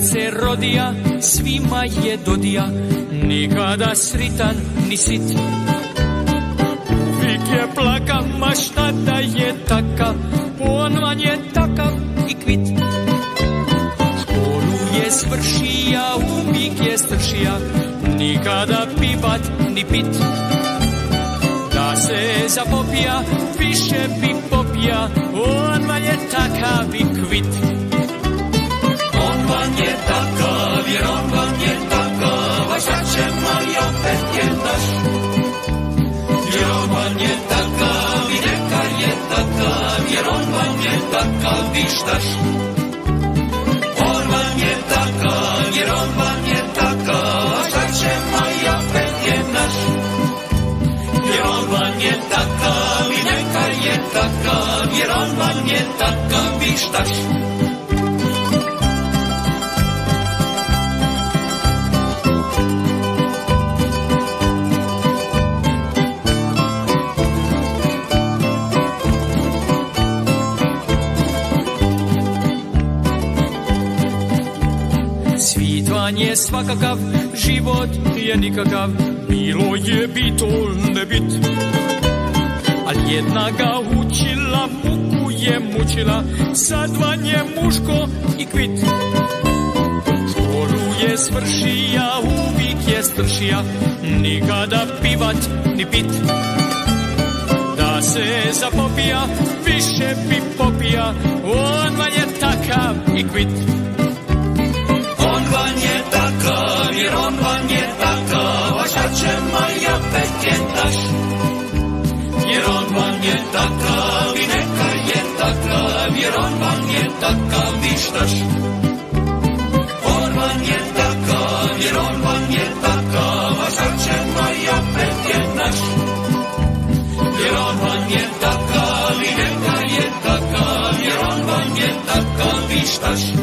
se rodija, svima je dodija, nikada sritan ni sit. Uvijek je plaka, ma šta da je takav, on vam je takav i kvit. Školu je svršija, uvijek je stršija, nikada pivat ni pit. Da se zapopija, više bi popija, on vam je takav i kvit. On vam je takav, jer on vam je takav, a šta ćemo i opet je naš. Jer on vam je takav i neka je takav, jer on vam je takav i štaš. On vam je takav, jer on vam je takav, a šta ćemo i opet je naš. Jer on vam je takav i neka je takav, jer on vam je takav i štaš. Svit vam je svakakav, život je nikakav, bilo je bit, ne bit. Al jedna ga učila, muku je mučila, sad vam je muško i kvit. Školu je svršija, uvijek je stršija, nikada pivat ni pit. Da se zapopija, više bi popija, on vam je takav i kvit. On vam je takav, jer on vam je takav, a šta ćemo i opet je naš. Jer on vam je takav i neka je takav, jer on vam je takav i štaš. On vam je takav, jer on vam je takav, a šta ćemo i opet je naš. Jer on vam je takav i neka je takav, jer on vam je takav i štaš.